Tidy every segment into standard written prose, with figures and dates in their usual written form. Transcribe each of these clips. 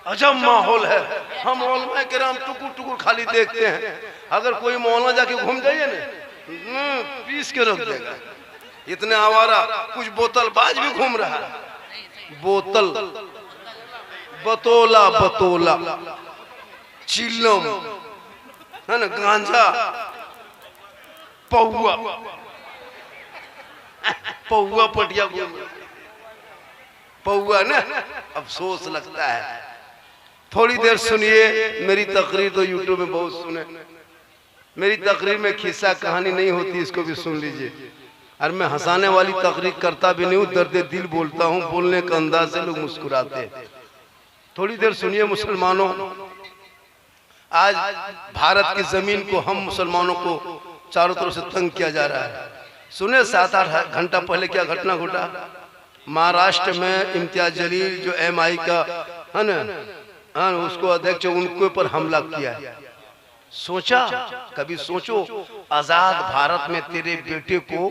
अजब माहौल है। हम ओलमा किराम टुकुर टुकुर खाली देखते हैं, अगर कोई मोहल्ला जाके घूम जाइए ना पीस के रख देगा। इतने आवारा, कुछ बोतलबाज भी घूम रहा है, बोतल बतोला बतोला चिल्लम है ना, गांजा, पौआ पौआ पटिया पौआ ना, अफसोस लगता है। थोड़ी देर सुनिए मेरी तकरीर, तो यूट्यूब में बहुत सुने, मेरी तकरीर में खिस्सा कहानी नहीं होती, इसको भी सुन लीजिए। और मैं हंसाने वाली तकरीर करता भी नहीं हूँ, दर्द दिल बोलता हूँ, बोलने का अंदाज से लोग मुस्कुराते हैं। थोड़ी देर सुनिए मुसलमानों, आज भारत की जमीन को, हम मुसलमानों को चारों तरफ से तंग किया जा रहा है। सुने 7-8 घंटा पहले क्या घटना घटा महाराष्ट्र में। इम्तियाज जलील जो MI का है ना, उसको अध्यक्ष, उनके ऊपर हमला किया है। सोचा, कभी सोचो, आजाद भारत में तेरे बेटे को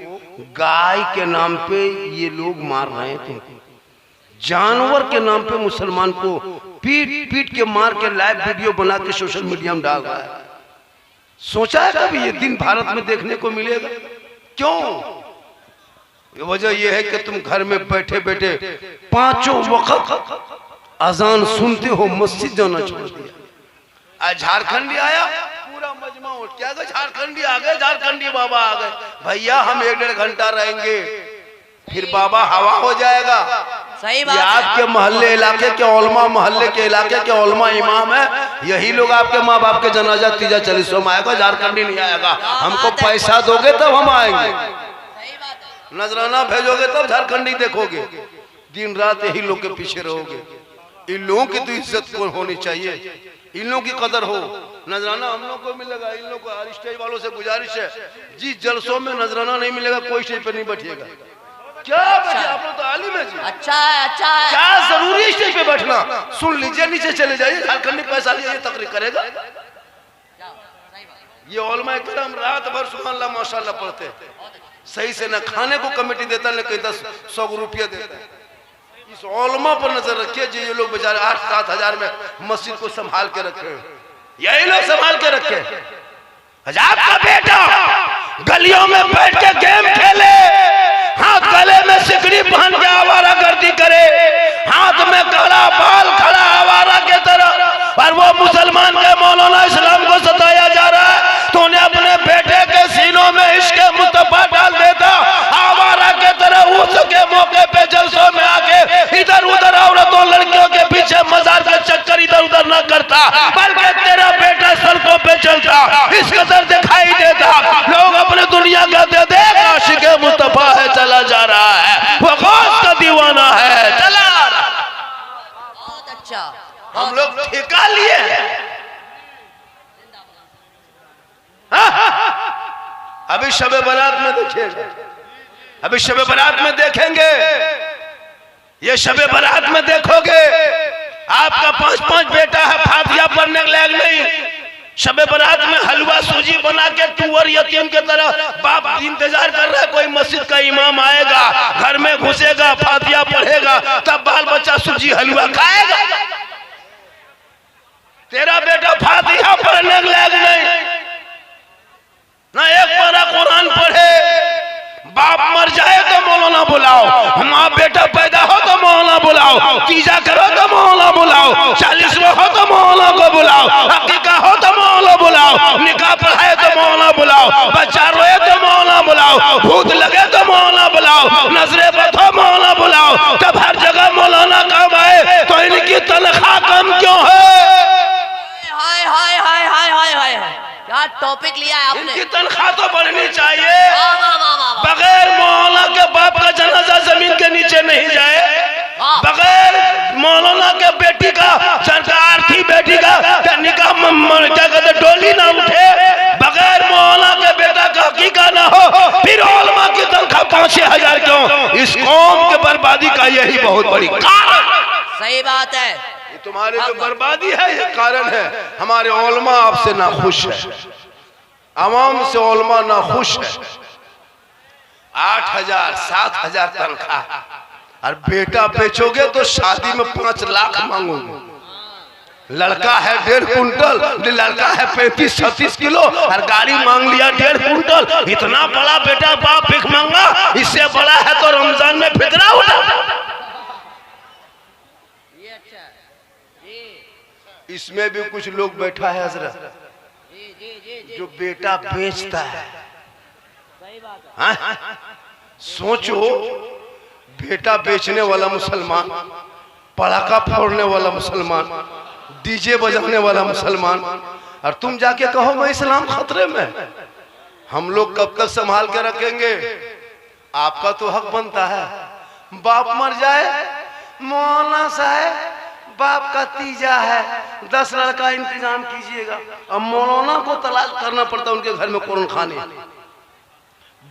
गाय के नाम पे ये लोग मार रहे थे, जानवर के नाम पे मुसलमान को पीट पीट के मार के लाइव वीडियो बना के सोशल मीडिया में डाल रहा है। सोचा है कभी ये दिन भारत में देखने को मिलेगा? क्यों? वजह यह है कि तुम घर में बैठे बैठे 5 वक्त अजान सुनते हो, मस्जिद जाना छोड़ दिया। आज झारखंडी आया, पूरा मजमा उठ के आ गया, झारखंडी आ गए, झारखंडी बाबा आ गए। भैया हम 1-1.5 घंटा रहेंगे, फिर बाबा हवा हो जाएगा। सही बात है। आपके मोहल्ले इलाके के ओलमा, मोहल्ले के इलाके के ओलमा इमाम है, यही लोग आपके माँ बाप के जनाजा 30-40 में आएगा, झारखंडी नहीं आएगा। हमको पैसा दोगे तब हम आएंगे, नजराना भेजोगे तब झारखंडी देखोगे। दिन रात यही लोग के पीछे रहोगे। इन लोगों की तो इज्जत को होनी चाहिए, इन लोगों की कदर हो। नजराना हम लोग को मिलेगा, इन लोग को स्टेज वालों से गुजारिश है, जिस जलसों में नजराना नहीं मिलेगा कोई स्टेज पे नहीं बैठिएगा। क्या बैठे आप लोग तो आलिम है जी। अच्छा है, अच्छा है। क्या जरूरी है स्टेज पे बैठना? सुन लीजिए, नीचे चले जाइए, झारखंडी पैसा लिए तकरीर करेगा। ये उलमा किराम रात भर सुभान अल्लाह माशाअल्लाह पढ़ते हैं, सही से न खाने को कमेटी देता, न कहीं 10-100 रुपया देता है। इस उलमा पर नजर रखिए, जो ये लोग बेचारे 8-7 हजार में मस्जिद को संभाल के रखे हैं, यही लोग संभाल के रखे। हजार का बेटा गलियों में बैठ के गेम खेले, हाथ गले में सिकड़ी पहन के आवारा गर्दी करे, हाथ में कड़ा बाल खड़ा आवारा के तरह, और वो मुसलमान के मौलाना इस्लाम को सताया जा रहा है। तो उन्हें अपने बेटे के सीनों में इश्क मुस्तफा डाल देता, आवारा के तरह उसके मौके पे जलसों में आके इधर उधर औरतों लड़कियों के पीछे मजार का चक्कर इधर उधर न करता, बल्कि तेरा बेटा सड़कों पे चलता, इस कदर दिखाई देता। लोग अपने दुनिया कहते देख आशिक मुस्तफा है, चला जा रहा है, वो गौस का दीवाना है, चला रहा। बहुत अच्छा। हम लोग ठेका लिए। अभी शबे बारात में देखेंगे, अभी शबे बारात में देखेंगे, ये शबे बारात में देखोगे आपका 5-5 बेटा है, फातिया पढ़ने लायक नहीं, शबे बारात में हलवा सूजी बना के टूअर यतीम के तरह बाप इंतजार कर रहा है, कोई मस्जिद का इमाम आएगा, घर में घुसेगा, फातिया पढ़ेगा, तब बाल बच्चा सूजी हलवा खाएगा। तेरा बेटा फातिहा पढ़ने लायक नहीं, ना एक पारा कुरान पढ़े, बाप मर जाए तो मौलाना बुलाओ, माँ बेटा पैदा हो तो मौलाना बुलाओ, तीजा करो तो मौलाना बुलाओ, 40वां हो तो मौलाना को बुलाओ, हकीका हो तो मौलाना बुलाओ, निकाह पढ़ाए तो मौलाना बुलाओ, बच्चा रोए तो मौलाना बुलाओ, भूत लगे तो मौलाना बुलाओ, नजरे बतो मौलाना बुलाओ। तब हर जगह मौलाना काम आए तो इनकी तनख्वाह कम क्यों है? हाय हाय हाय हाय हाय हाय, क्या टॉपिक लिया है आपने? इनकी तनख्वाह तो बढ़नी चाहिए। बगैर मौलाना के बाप का जनाजा जमीन के नीचे नहीं जाए, बगैर मौलाना के बेटी का, सरकार थी बेटी का निकाह क्या कहते डोली ना उठे, बगैर मौलाना के बेटा का हकीका ना हो, फिर उलमा की तनख्वाह 5-6 हजार क्यों? इस कौम के बर्बादी का यही बहुत बड़ी कारण। सही बात है। ये तुम्हारी जो बर्बादी है ये कारण है। हमारे उलमा आपसे ना खुश है, आवाम से उलमा ना खुश है। 8,000-7,000 तनख्वाह, और बेटा बेचोगे तो शादी में 5 लाख मांगोगे। लड़का है 1.5 कुंटल, लड़का है 35-36 किलो और गाड़ी मांग लिया 1.5 कुंटल। इतना बड़ा बेटा बाप भीख मांगा, इससे बड़ा है तो रमजान में फितरा उठा। ये अच्छा जी इसमें भी कुछ लोग बैठा है हजरत जी जी जी जी जो बेटा बेचता है। सही बात है। हाँ? सोचो, बेटा बेचने वाला मुसलमान, पटाखा फोड़ने वाला मुसलमान, डीजे बजाने वाला मुसलमान, और तुम जाके कहो मैं इस्लाम खतरे में। हम लोग कब तक संभाल के रखेंगे? आपका तो हक बनता है। बाप मर जाए, मौलाना साहब बाप का तीजा है, 10 लड़का इंतजाम कीजिएगा। अब मौलाना को तलाश करना पड़ता उनके घर में कुरान खाने।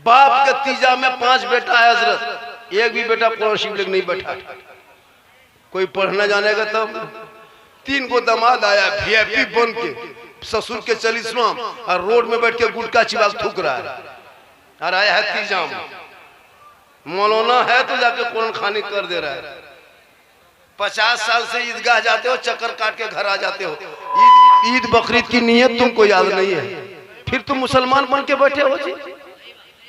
बाप के तीजा में 5 बेटा है हजरत, एक भी बेटा कुरान शरीफ नहीं बैठा। कोई पढ़ने जाने का तब 3 को दामाद आया वीआईपी बन के, ससुर के 40वां, और रोड में बैठ के गुटखा चिबाक थूक रहा है, और आया है तीजा में। मौलाना है तो जाके कुरान खानी कर दे रहा है। 50 साल से ईदगाह जाते हो, चक्कर काट के घर आ जाते हो। ईद बकरीद की नीयत तुमको याद नहीं है, फिर तुम मुसलमान बन के बैठे हो जी।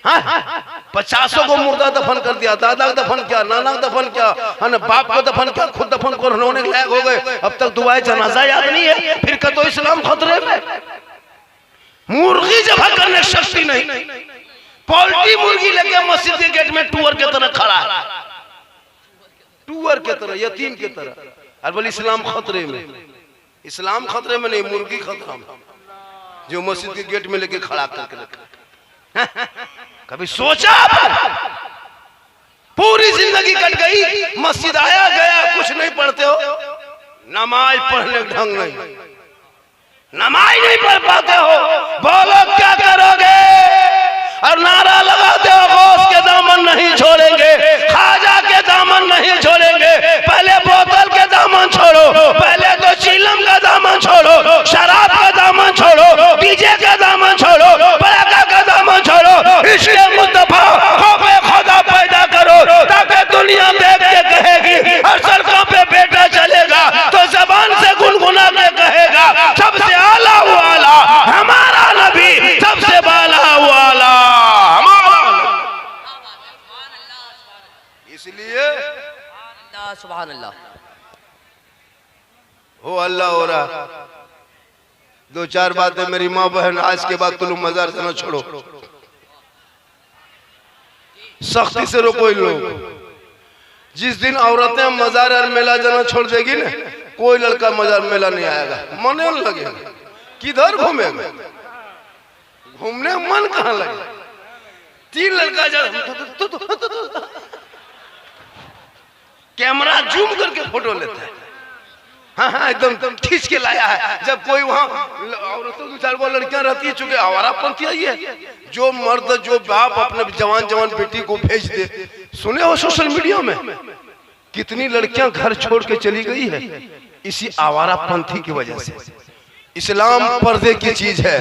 हाँ? 50 को मुर्दा दफन कर दिया, दादा का दफन किया, नाना का दफन किया, है ना, बाप को दफन किया, खुद दफन को होने के लायक हो गए, अब तक दुआए जनाजा याद नहीं है, फिर का तो इस्लाम खतरे में। मुर्गी जबह करने शक्ति नहीं, पोल्ट्री मुर्गी लेके मस्जिद के गेट में टूअर के तरह खड़ा है, टूअर के तरह, यतीम के तरह, और बोले इस्लाम खतरे में। इस्लाम खतरे में नहीं, मुर्गी खतरा में, जो मस्जिद के गेट में लेके खड़ा करके रखा। कभी सोचा? पूरी जिंदगी कट गई, मस्जिद आया गया, कुछ नहीं पढ़ते हो, नमाज पढ़ने का ढंग नहीं, नमाज नहीं पढ़ पाते हो, बोलो क्या करोगे? और नारा लगाते हो गौस के दामन नहीं छोड़ेंगे, खाजा के दामन नहीं छोड़ेंगे। पहले बोतल के दामन छोड़ो, पहले तो चीलम का दामन छोड़ो, शराब का दामन छोड़ो, डीजे का दामन छोड़ो, पटाखा का दामन छोड़ो। इसलिए मुस्तफा खौफे खुदा पैदा करो, ताकि दुनिया देख के कहेगी हर सड़कों पे बेटा चलेगा तो जबान से गुनगुना के कहेगा सबसे आला वाला हमारा नबी, सबसे बाला वाला हमारा। इसलिए सुभान अल्लाह हो अल्लाह हो रहा। 2-4 बातें मेरी माँ बहन, आज के बाद तुम मजार से न छोड़ो, सख्ती से रोको इन लोग। जिस दिन औरतें मजार और मेला जाना छोड़ देगी ना, कोई लड़का मजार मेला नहीं आएगा, मने लगेगा। किधर घूमेगा? घूमने मन कहाँ लगे? 3 लड़का जा कैमरा जूम करके फोटो लेता है, हाँ हाँ एकदम खींच के लाया है। जब कोई वहाँ औरतों 2-4 लड़कियां रहती है, चूंकि आवारापंथी आई है, जो मर्द जो बाप अपने जवान बेटी को भेज दे। सुने हो सोशल मीडिया में कितनी लड़कियां घर छोड़ के चली गई है इसी आवारापंथी की वजह से। इस्लाम पर्दे की चीज है।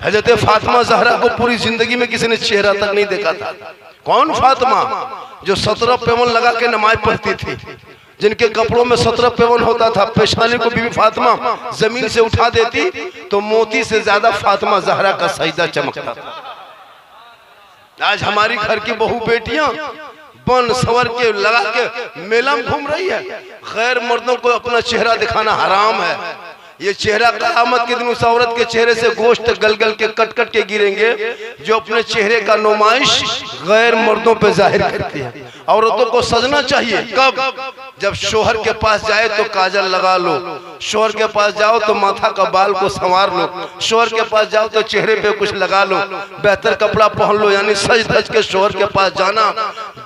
हजरत फातिमा ज़हरा को पूरी जिंदगी में किसी ने चेहरा तक नहीं देखा था। कौन फातिमा? जो 17 पेवन लगा के नमाज पढ़ती थी, जिनके कपड़ों में 17 पेवन होता था। पेशानी को बीबी फातिमा जमीन से उठा देती तो मोती से ज्यादा फातिमा ज़हरा का सजदा चमकता था। आज हमारी घर की बहू बेटियां बन सवर के लगा के मेला में घूम रही है। गैर मर्दों को अपना चेहरा दिखाना हराम है। ये चेहरा क़यामत के दिन उस औरत के चेहरे से गोश्त गल गल के कट कट के गिरेंगे जो अपने चेहरे का नुमाइश गैर मर्दों पे जाहिर करती है। औरतों को सजना चाहिए। कब? जब शोहर के पास जाए तो काजल लगा लो, शोहर के पास जाओ तो माथा का बाल को संवार लो, शोहर के पास जाओ तो चेहरे पे कुछ लगा लो, बेहतर कपड़ा पहन लो। यानी सज धज के शोहर के पास जाना।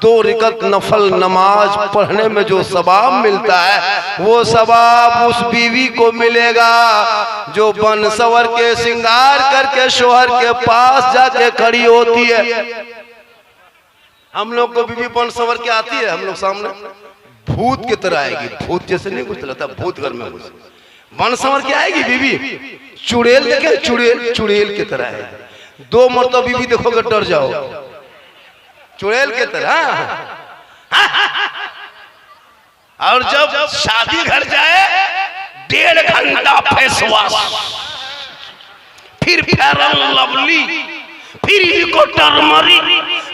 2 रकात नफल नमाज पढ़ने में जो सवाब मिलता है वो सवाब उस बीवी को मिलेगा जो बन सवर के श्रृंगार करके शोहर के पास जाके खड़ी होती है। हम लोग को बीवी बन सवर के आती है, हम लोग सामने भूत की तरह आएगी। भूत जैसे नहीं कुछ लगता, भूत घर में घुस बन सवर के आएगी बीवी। चुड़ैल देखे, चुड़ैल की तरह है। 2 मरतबा बीवी देखोगे डर जाओ, चुड़ैल की तरह। और जब शादी घर जाए 1.5 घंटा फेस वॉश, फिर फेयर लवली, फिर इको टर्मरिक,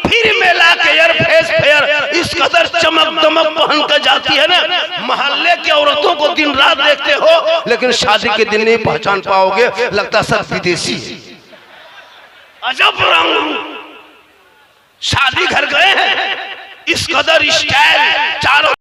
फिर मिला के यार फेस फेयर, इस कदर चमक दमक पहन कर जाती है ना, मोहल्ले की औरतों को दिन रात देखते हो, लेकिन शादी के दिन नहीं पहचान पाओगे, लगता सब विदेशी है। अजब रंग, शादी घर गए हैं, इस कदर स्टाइल, चारों